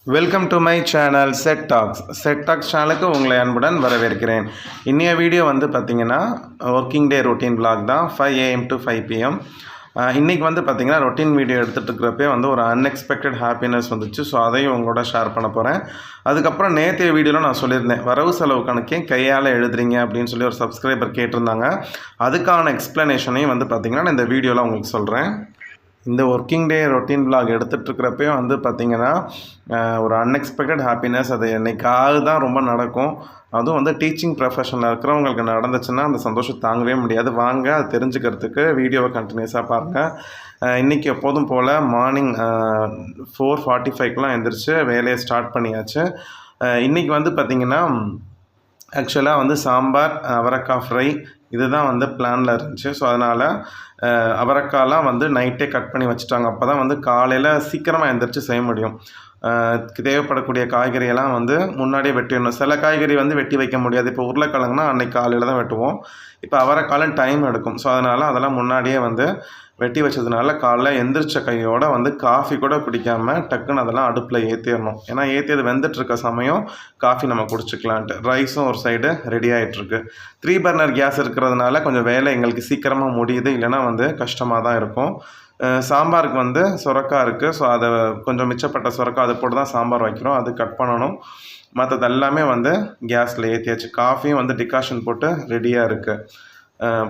Welcome to my channel set tax சேனலுக்கு உங்களை அன்புடன் வரவேற்கிறேன். இன்னைய வீடியோ வந்து பார்த்திங்கன்னா ஒர்க்கிங் டே ரொட்டீன் vlog தான். 5 AM to 5 PM. இன்றைக்கி வந்து பார்த்திங்கன்னா ரொட்டீன் வீடியோ எடுத்துகிட்டு இருக்கிறப்பே வந்து ஒரு அன்எக்ஸ்பெக்டட் ஹாப்பினஸ் வந்துச்சு. ஸோ அதையும் உங்களோட ஷேர் பண்ண போகிறேன். அதுக்கப்புறம் நேற்றைய வீடியோவில் நான் சொல்லியிருந்தேன், வரவு செலவு கணக்கையும் கையால் எழுதுறீங்க அப்படின்னு சொல்லி ஒரு சப்ஸ்கிரைபர் கேட்டிருந்தாங்க. அதுக்கான எக்ஸ்ப்ளனேஷனையும் வந்து பார்த்திங்கன்னா நான் இந்த வீடியோவில் உங்களுக்கு சொல்கிறேன். இந்த ஒர்க்கிங் டே ரொட்டீன் vlog எடுத்துகிட்ருக்கிறப்பையும் வந்து பார்த்திங்கன்னா ஒரு அன்எக்ஸ்பெக்டட் ஹாப்பினஸ். அது என்னைக்காவது தான் ரொம்ப நடக்கும். அதுவும் வந்து டீச்சிங் ப்ரொஃபஷனில் இருக்கிறவங்களுக்கு நடந்துச்சுன்னா அந்த சந்தோஷம் தாங்கவே முடியாது. வாங்க அது தெரிஞ்சுக்கிறதுக்கு வீடியோவை கண்டினியூஸாக பாருங்கள். இன்றைக்கி எப்போதும் போல் மார்னிங் 4:45க்கெலாம் எழுந்திரிச்சு வேலையை ஸ்டார்ட் பண்ணியாச்சு. இன்றைக்கி வந்து பார்த்திங்கன்னா ஆக்சுவலாக வந்து சாம்பார், அவரைக்காய் ஃப்ரை இதுதான் வந்து பிளானில் இருந்துச்சு. ஸோ அதனால் அவரைக்காய்லாம் வந்து நைட்டே கட் பண்ணி வச்சுட்டாங்க. அப்போ தான் வந்து காலையில் சீக்கிரமாக எழுந்திரிச்சு செய்ய முடியும். தேவைப்படக்கூடிய காய்கறியெல்லாம் வந்து முன்னாடியே வெட்டிடணும். சில காய்கறி வந்து வெட்டி வைக்க முடியாது. இப்போ உருளைக்கிழங்குனா அன்றைக்கி காலையில் தான் வெட்டுவோம். இப்போ அவரைக்காலம் டைம் எடுக்கும். ஸோ அதனால் அதெல்லாம் முன்னாடியே வந்து வெட்டி வச்சதுனால காலைல எந்திரிச்ச கையோடு வந்து காஃபி கூட குடிக்காமல் டக்குன்னு அதெல்லாம் அடுப்பில் ஏற்றிடணும். ஏன்னா ஏற்றியது வெந்துட்டுருக்க சமயம் காஃபி நம்ம குடிச்சிக்கலான்ட்டு. ரைஸும் ஒரு சைடு ரெடி ஆகிட்டுருக்கு. 3 பர்னர் கேஸ் இருக்கிறதுனால கொஞ்சம் வேலை எங்களுக்கு சீக்கிரமாக முடியுது. இல்லைனா வந்து கஷ்டமாக தான் இருக்கும். சாம்பாருக்கு வந்து சுரக்காய் இருக்குது. ஸோ அதை கொஞ்சம் மிச்சப்பட்ட சுரக்காய் அதை போட்டு தான் சாம்பார் வைக்கிறோம். அது கட் பண்ணணும். மற்றது எல்லாமே வந்து கேஸில் ஏற்றியாச்சு. காஃபியும் வந்து டிகாஷன் போட்டு ரெடியாக இருக்குது.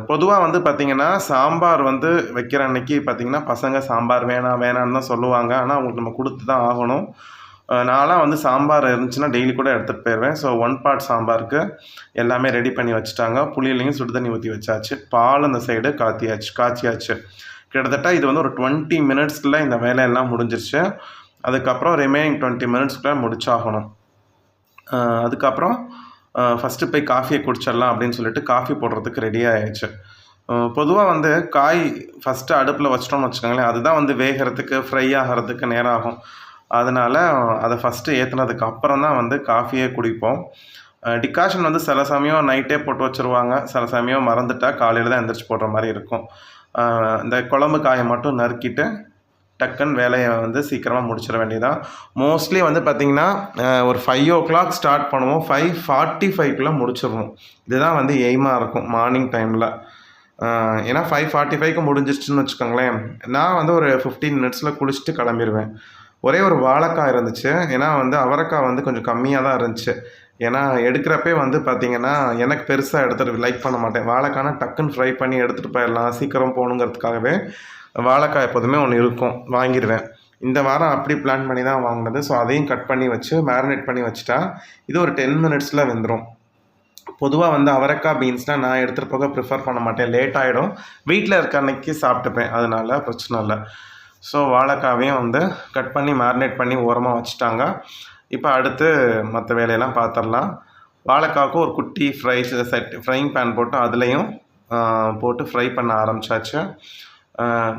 பொதுவாக வந்து பார்த்திங்கன்னா சாம்பார் வந்து வைக்கிற அன்றைக்கி பார்த்திங்கன்னா பசங்க சாம்பார் வேணான்னு தான் சொல்லுவாங்க. ஆனால் அவங்களுக்கு நம்ம கொடுத்து தான் ஆகணும். நான்லாம் வந்து சாம்பார் இருந்துச்சுன்னா டெய்லி கூட எடுத்துகிட்டு போயிடுவேன். ஸோ 1 part சாம்பாருக்கு எல்லாமே ரெடி பண்ணி வச்சுட்டாங்க. புளியிலையும் சுடு தண்ணி ஊற்றி வச்சாச்சு. பால் அந்த சைடு காய்ச்சியாச்சு. கிட்டத்தட்ட இது வந்து ஒரு 20 minutesக்குள்ளே இந்த வேலையெல்லாம் முடிஞ்சிருச்சு. அதுக்கப்புறம் ரிமைனிங் 20 minutesக்குள்ளே முடிச்சாகணும். அதுக்கப்புறம் ஃபஸ்ட்டு போய் காஃபியை குடிச்சிடலாம் அப்படின்னு சொல்லிட்டு காஃபி போடுறதுக்கு ரெடி ஆகிடுச்சு. பொதுவாக வந்து காய் ஃபஸ்ட்டு அடுப்பில் வச்சிட்டோம்னு வச்சுக்கோங்களேன், அதுதான் வந்து வேகிறதுக்கு ஃப்ரை ஆகிறதுக்கு நேரம் ஆகும். அதனால் அதை ஃபஸ்ட்டு ஏற்றுனதுக்கு அப்புறம் தான் வந்து காஃபியே குடிப்போம். டிகாஷன் வந்து சில சமயம் நைட்டே போட்டு வச்சுருவாங்க. சில சமயம் மறந்துட்டால் காலையில் தான் எந்திரிச்சு போடுற மாதிரி இருக்கும். இந்த குழம்பு காயை மட்டும் நறுக்கிட்டு டக்குன்னு வேலையை வந்து சீக்கிரமாக முடிச்சிட வேண்டியதான். மோஸ்ட்லி வந்து பார்த்திங்கன்னா ஒரு 5 o'clock ஸ்டார்ட் பண்ணுவோம். 5:45க்குள்ளே முடிச்சிடணும். இதுதான் வந்து எய்மாக இருக்கும் மார்னிங் டைமில். ஏன்னா 5:45க்கு முடிஞ்சிருச்சுன்னு வச்சுக்கோங்களேன், நான் வந்து ஒரு 15 minutesல குளிச்சுட்டு கிளம்பிடுவேன். ஒரே ஒரு வாழைக்காய் இருந்துச்சு. ஏன்னா வந்து அவரைக்காய் வந்து கொஞ்சம் கம்மியாக தான் இருந்துச்சு. ஏன்னா எடுக்கிறப்பே வந்து பார்த்திங்கன்னா எனக்கு பெருசாக எடுத்துகிட்டு லைக் பண்ண மாட்டேன். வாழைக்காய்னா டக்குன்னு ஃப்ரை பண்ணி எடுத்துகிட்டு போயிடலாம், சீக்கிரம் போகணுங்கிறதுக்காகவே வாழைக்காய் எப்போதுமே ஒன்று இருக்கும், வாங்கிடுவேன். இந்த வாரம் அப்படி பிளான் பண்ணி தான் வாங்கினது. ஸோ அதையும் கட் பண்ணி வச்சு மேரினேட் பண்ணி வச்சுட்டா இது ஒரு 10 minutesல வெந்துடும். பொதுவாக வந்து அவரைக்காய் பீன்ஸ்னால் நான் எடுத்துகிட்டு போக ப்ரிஃபர் பண்ண மாட்டேன். லேட் ஆகிடும். வீட்டில் இருக்க அன்னைக்கு சாப்பிட்டுப்பேன். அதனால் பிரச்சனை இல்லை. ஸோ வாழைக்காவையும் வந்து கட் பண்ணி மேரினேட் பண்ணி ஓரமாக வச்சுட்டாங்க. இப்போ அடுத்து மற்ற வேலையெல்லாம் பார்த்துடலாம். வாழைக்காவுக்கு ஒரு குட்டி ஃப்ரைங் பேன் போட்டு அதுலேயும் போட்டு ஃப்ரை பண்ண ஆரம்பித்தாச்சு.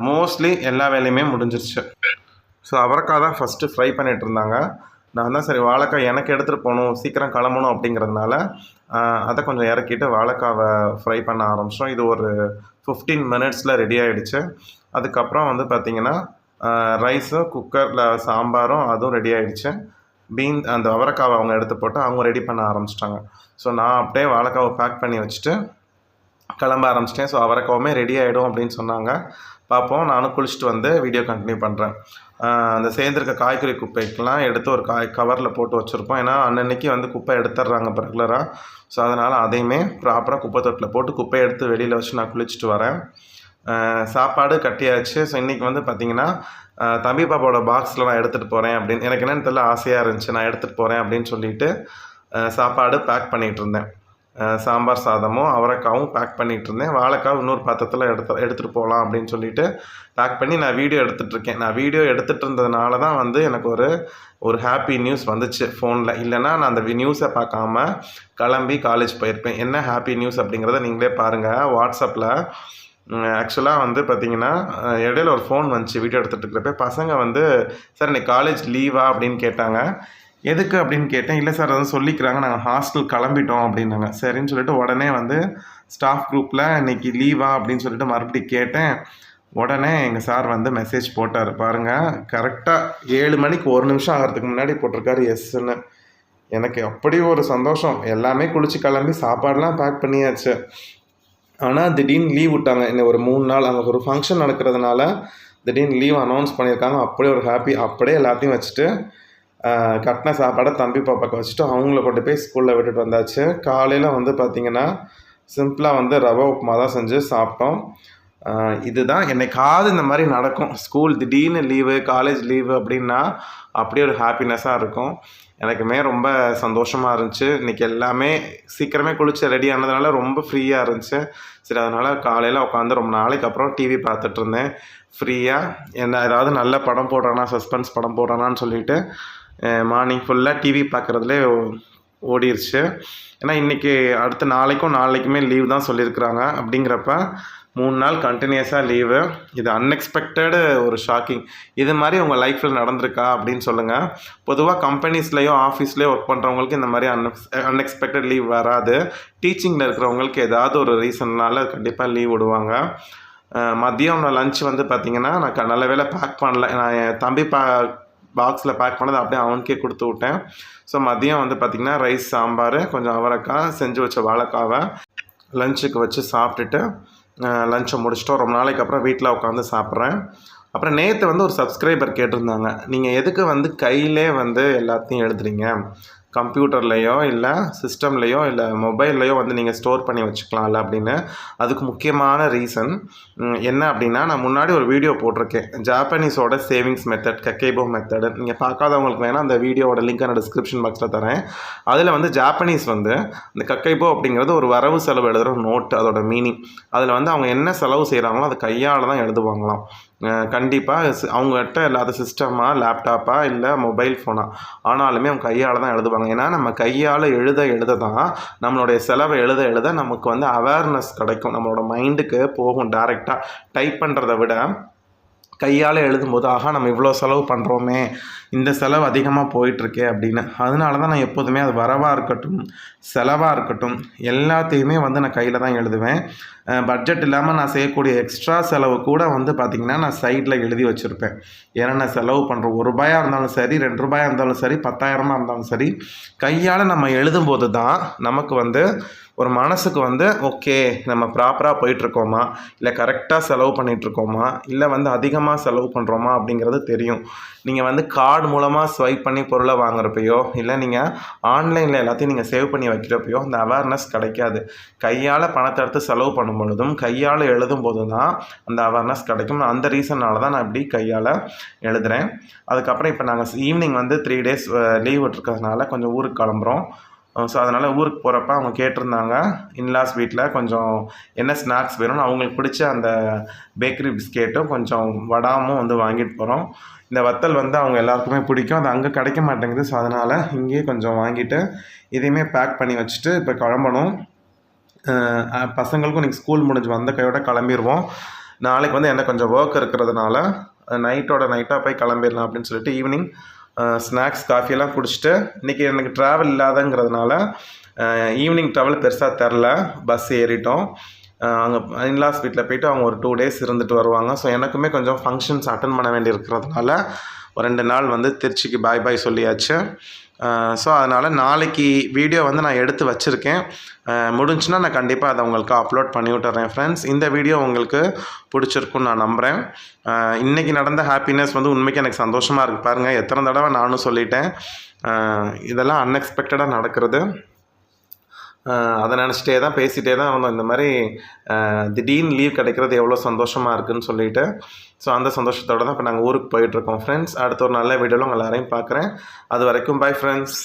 மோஸ்ட்லி எல்லா வேலையுமே முடிஞ்சிருச்சு. ஸோ அவரைக்காய் தான் ஃபஸ்ட்டு ஃப்ரை பண்ணிகிட்டு இருந்தாங்க. நான் தான் சரி வாழைக்காய் எனக்கு எடுத்துகிட்டு போகணும், சீக்கிரம் கிளம்பணும் அப்படிங்கிறதுனால அதை கொஞ்சம் இறக்கிட்டு வாழைக்காவை ஃப்ரை பண்ண ஆரம்பித்தோம். இது ஒரு 15 minutesல ரெடி ஆகிடுச்சு. அதுக்கப்புறம் வந்து பார்த்திங்கன்னா ரைஸும் குக்கரில் சாம்பாரும் அதுவும் ரெடி ஆகிடுச்சு. அந்த அவரைக்காவை அவங்க எடுத்து போட்டு அவங்க ரெடி பண்ண ஆரம்பிச்சிட்டாங்க. ஸோ நான் அப்படியே வாழைக்காவை பேக் பண்ணி வச்சுட்டு கிளம்ப ஆரம்பிச்சிட்டேன். ஸோ அவரைக்காவுமே ரெடி ஆகிடும் அப்படின்னு சொன்னாங்க. பார்ப்போம். நானும் குளிச்சுட்டு வந்து வீடியோ கண்டினியூ பண்ணுறேன். அந்த சேர்ந்துருக்க காய்கறி குப்பைக்கெலாம் எடுத்து ஒரு கவரில் போட்டு வச்சுருப்போம். ஏன்னா அன்னன்னைக்கு வந்து குப்பை எடுத்துடுறாங்க ரெகுலராக. ஸோ அதனால் அதையுமே ப்ராப்பராக குப்பை தொட்டில் போட்டு குப்பையை எடுத்து வெளியில் வச்சு நான் குளிச்சுட்டு வரேன். சாப்பாடு கட்டியாச்சு. ஸோ இன்றைக்கி வந்து பார்த்திங்கன்னா தம்பி பாப்பாவோட பாக்ஸில் நான் எடுத்துகிட்டு போகிறேன் அப்படின்னு எனக்கு என்னென்னு தெரியல, ஆசையாக இருந்துச்சு. நான் எடுத்துகிட்டு போகிறேன் அப்படின்னு சொல்லிவிட்டு சாப்பாடு பேக் பண்ணிகிட்டு இருந்தேன். சாம்பார் சாதமும் அவரைக்காவும் பேக் பண்ணிகிட்டு இருந்தேன். வாழைக்காய் இன்னொரு பாத்திரத்தில் எடுத்துகிட்டு போகலாம் அப்படின்னு சொல்லிட்டு பேக் பண்ணி நான் வீடியோ எடுத்துகிட்ருக்கேன். நான் வீடியோ எடுத்துகிட்டு இருந்ததுனால தான் வந்து எனக்கு ஒரு ஹாப்பி நியூஸ் வந்துச்சு ஃபோனில். இல்லைனா நான் அந்த நியூஸை பார்க்காம கிளம்பி காலேஜ் போயிருப்பேன். என்ன ஹாப்பி நியூஸ் அப்படிங்கிறத நீங்களே பாருங்கள். வாட்ஸ்அப்பில் ஆக்சுவலாக வந்து பார்த்திங்கன்னா இடையில ஒரு ஃபோன் வந்துச்சு. வீடியோ எடுத்துகிட்டு இருக்கிறப்ப பசங்க வந்து சார் இன்னைக்கு காலேஜ் லீவா அப்படின்னு கேட்டாங்க. எதுக்கு அப்படின்னு கேட்டேன். இல்லை சார் அதான் சொல்லிக்கிறாங்க, நாங்கள் ஹாஸ்டல் கிளம்பிட்டோம் அப்படின்னாங்க. சரின்னு சொல்லிட்டு உடனே வந்து ஸ்டாஃப் குரூப்பில் இன்றைக்கி லீவா அப்படின்னு சொல்லிட்டு மறுபடியும் கேட்டேன். உடனே எங்கள் சார் வந்து மெசேஜ் போட்டார் பாருங்கள், கரெக்டாக 7 மணிக்கு 1 நிமிஷம் ஆகிறதுக்கு முன்னாடி போட்டிருக்காரு எஸ்ன்னு. எனக்கு அப்படி ஒரு சந்தோஷம். எல்லாமே குளிச்சு கிளம்பி சாப்பாடெலாம் பேக் பண்ணியாச்சு. ஆனால் திடீர்னு லீவ் விட்டாங்க. இன்னும் ஒரு 3 நாள் அங்கே ஒரு ஃபங்க்ஷன் நடக்கிறதுனால திடீர்னு லீவ் அனௌன்ஸ் பண்ணியிருக்காங்க. அப்படியே ஒரு ஹாப்பி. அப்படியே எல்லாத்தையும் வச்சுட்டு கட்டின சாப்பாடை தம்பி பாப்பாவுக்கு வச்சுட்டு அவங்கள கொண்டு போய் ஸ்கூலில் விட்டுட்டு வந்தாச்சு. காலையில் வந்து பார்த்திங்கன்னா சிம்பிளாக வந்து ரவை உப்புமா தான் செஞ்சு சாப்பிட்டோம். இதுதான் என்னைக்காவது இந்த மாதிரி நடக்கும். ஸ்கூல் திடீர்னு லீவு, காலேஜ் லீவு அப்படின்னா அப்படியே ஒரு ஹாப்பினஸ்ஸாக இருக்கும். எனக்குமே ரொம்ப சந்தோஷமாக இருந்துச்சு. இன்றைக்கி எல்லாமே சீக்கிரமே குளிச்சு ரெடி ஆனதுனால ரொம்ப ஃப்ரீயாக இருந்துச்சு. சரி, அதனால் காலையில் உட்காந்து ரொம்ப நாளைக்கு அப்புறம் டிவி பார்த்துட்டு இருந்தேன் ஃப்ரீயாக. என்ன ஏதாவது நல்ல படம் போடுறானா, சஸ்பென்ஸ் படம் போடுறானான்னு சொல்லிட்டு மார்னிங் ஃபுல்லாக டிவி பார்க்குறதுலே ஓடிடுச்சு. ஏன்னா இன்றைக்கி அடுத்த நாளைக்குமே லீவ் தான் சொல்லியிருக்கிறாங்க. அப்படிங்கிறப்ப 3 நாள் கண்டினியூஸாக லீவு. இது அன்எக்ஸ்பெக்டடு ஒரு ஷாக்கிங். இது மாதிரி உங்கள் லைஃப்பில் நடந்திருக்கா அப்படின்னு சொல்லுங்கள். பொதுவாக கம்பெனிஸ்லேயோ ஆஃபீஸ்லேயோ ஒர்க் பண்ணுறவங்களுக்கு இந்த மாதிரி அன்எக்ஸ்பெக்டட் லீவ் வராது. டீச்சிங்கில் இருக்கிறவங்களுக்கு ஏதாவது ஒரு ரீசன்னால கண்டிப்பாக லீவ் விடுவாங்க. மதியம் லஞ்ச் வந்து பார்த்திங்கன்னா நான் நல்ல வேளை பேக் பண்ணல. நான் என் தம்பி பாக்ஸில் பேக் பண்ணதை அப்படியே அவனுக்கே கொடுத்து விட்டேன். ஸோ மதியம் வந்து பார்த்திங்கன்னா ரைஸ், சாம்பார், கொஞ்சம் அவரைக்காய், செஞ்சு வச்ச வாழைக்காவை லஞ்சுக்கு வச்சு சாப்பிட்டுட்டு லஞ்சை முடிச்சிட்டோம். ரொம்ப நாளைக்கு அப்புறம் வீட்டில் உட்காந்து சாப்பிட்றேன். அப்புறம் நேற்று வந்து ஒரு சப்ஸ்கிரைபர் கேட்டிருந்தாங்க, நீங்கள் எதுக்கு வந்து கையிலே வந்து எல்லாத்தையும் எழுதுறீங்க, கம்ப்யூட்டர்லேயோ இல்லை சிஸ்டம்லேயோ இல்லை மொபைல்லையோ வந்து நீங்கள் ஸ்டோர் பண்ணி வச்சுக்கலாம்ல அப்படின்னு. அதுக்கு முக்கியமான ரீசன் என்ன அப்படின்னா, நான் முன்னாடி ஒரு வீடியோ போட்டிருக்கேன், ஜாப்பனீஸோட சேவிங்ஸ் மெத்தட், கக்கேபோ மெத்தடு. நீங்கள் பார்க்காதவங்களுக்கு வேணால் அந்த வீடியோவோட லிங்க் நான் டிஸ்கிரிப்ஷன் பாக்ஸில் தரேன். அதில் வந்து ஜாப்பனீஸ் வந்து இந்த கக்கேபோ அப்படிங்கிறது ஒரு வரவு செலவு எழுதுகிற நோட்டு, அதோட மீனிங். அதில் வந்து அவங்க என்ன செலவு செய்கிறாங்களோ அதை கையால் தான் எழுதுவாங்களாம். கண்டிப்பாக அவங்ககிட்ட இல்லாத சிஸ்டமாக, லேப்டாப்பாக இல்லை மொபைல் ஃபோனாக ஆனாலுமே அவங்க கையால் தான் எழுதுவாங்க. ஏன்னா நம்ம கையால் எழுத தான் நம்மளுடைய செலவை எழுத நமக்கு வந்து அவேர்னஸ் கிடைக்கும். நம்மளோட மைண்டுக்கு போகும் டைரெக்டாக. டைப் பண்ணுறதை விட கையால் எழுதும்போது ஆகா நம்ம இவ்வளோ செலவு பண்ணுறோமே, இந்த செலவு அதிகமாக போயிட்டுருக்கே அப்படின்னு. அதனால தான் நான் எப்போதுமே அது வரவாக இருக்கட்டும் செலவாக இருக்கட்டும் எல்லாத்தையுமே வந்து நான் கையில் தான் எழுதுவேன். பட்ஜெட் இல்லாமல் நான் செய்யக்கூடிய எக்ஸ்ட்ரா செலவு கூட வந்து பார்த்திங்கன்னா நான் சைடில் எழுதி வச்சுருப்பேன். ஏன்னா நான் செலவு பண்ணுறோம், ₹1 இருந்தாலும் சரி, ₹2 இருந்தாலும் சரி, 10,000 இருந்தாலும் சரி, கையால் நம்ம எழுதும்போது தான் நமக்கு வந்து ஒரு மனசுக்கு வந்து ஓகே நம்ம ப்ராப்பராக போயிட்டுருக்கோமா, இல்லை கரெக்டாக செலவு பண்ணிகிட்ருக்கோமா, இல்லை வந்து அதிகமாக செலவு பண்ணுறோமா அப்படிங்கிறது தெரியும். நீங்கள் வந்து கார்டு மூலமாக ஸ்வைப் பண்ணி பொருளை வாங்குறப்பையோ இல்லை நீங்கள் ஆன்லைனில் எல்லாத்தையும் நீங்கள் சேவ் பண்ணி வைக்கிறப்பையோ அந்த அவேர்னஸ் கிடைக்காது. கையால் பணத்தை எடுத்து செலவு பண்ணும் பொழுதும் கையால் எழுதும் போது தான் அந்த அவேர்னஸ் கிடைக்கும். அந்த ரீசனால் தான் நான் இப்படி கையால் எழுதுகிறேன். அதுக்கப்புறம் இப்போ நாங்கள் ஈவினிங் வந்து 3 days லீவ் விட்டுருக்கிறதுனால கொஞ்சம் ஊருக்கு கிளம்புறோம். ஸோ அதனால் ஊருக்கு போகிறப்ப அவங்க கேட்டிருந்தாங்க இன்லாஸ் வீட்டில் கொஞ்சம் என்ன ஸ்நாக்ஸ் வேணும்னு. அவங்களுக்கு பிடிச்ச அந்த பேக்கரி பிஸ்கெட்டும் கொஞ்சம் வடாமும் வந்து வாங்கிட்டு போகிறோம். இந்த வத்தல் வந்து அவங்க எல்லாருக்குமே பிடிக்கும், அது அங்கே கிடைக்க மாட்டேங்குது. ஸோ அதனால் இங்கேயே கொஞ்சம் வாங்கிட்டு இதையுமே பேக் பண்ணி வச்சுட்டு இப்போ கிளம்பணும். பசங்களுக்கும் இன்றைக்கி ஸ்கூல் முடிஞ்சு வந்த கையோட கிளம்பிடுவோம். நாளைக்கு வந்து எனக்கு கொஞ்சம் ஒர்க் இருக்கிறதுனால நைட்டாக போய் கிளம்பிடலாம் அப்படின்னு சொல்லிட்டு ஈவினிங் ஸ்நாக்ஸ் காஃபியெல்லாம் குடிச்சிட்டு, இன்றைக்கி எனக்கு ட்ராவல் இல்லாதங்கிறதுனால ஈவினிங் ட்ராவல் பெருசாக தெரில, பஸ் ஏறிட்டோம். அங்கே இன்லாஸ் வீட்டில் போய்ட்டு அவங்க ஒரு 2 days இருந்துட்டு வருவாங்க. ஸோ எனக்குமே கொஞ்சம் ஃபங்க்ஷன்ஸ் அட்டன் பண்ண வேண்டி இருக்கிறதுனால ஒரு 2 நாள் வந்து திருச்சிக்கு பாய் சொல்லியாச்சு. ஸோ அதனால் நாளைக்கு வீடியோ வந்து நான் எடுத்து வச்சுருக்கேன். முடிஞ்சுன்னா நான் கண்டிப்பாக அதை உங்களுக்கு அப்லோட் பண்ணி விட்டுறேன் ஃப்ரெண்ட்ஸ். இந்த வீடியோ உங்களுக்கு பிடிச்சிருக்குன்னு நான் நம்புகிறேன். இன்றைக்கி நடந்த ஹாப்பினஸ் வந்து உண்மைக்கு எனக்கு சந்தோஷமாக இருக்குது. பாருங்கள், எத்தனை தடவை நானும் சொல்லிட்டேன், இதெல்லாம் அன்எக்ஸ்பெக்டடாக நடக்கிறது. அதை நினச்சிட்டே தான் பேசிகிட்டே தான் இருந்தோம். இந்த மாதிரி திடீர்னு லீவ் கிடைக்கிறது எவ்வளோ சந்தோஷமாக இருக்குதுன்னு சொல்லிட்டு. ஸோ அந்த சந்தோஷத்தோடு தான் இப்போ நாங்கள் ஊருக்கு போயிட்டுருக்கோம் ஃப்ரெண்ட்ஸ். அடுத்த ஒரு நல்ல வீடியோவில் உங்கள் எல்லாரையும் பார்க்குறேன். அது வரைக்கும் பை ஃப்ரெண்ட்ஸ்.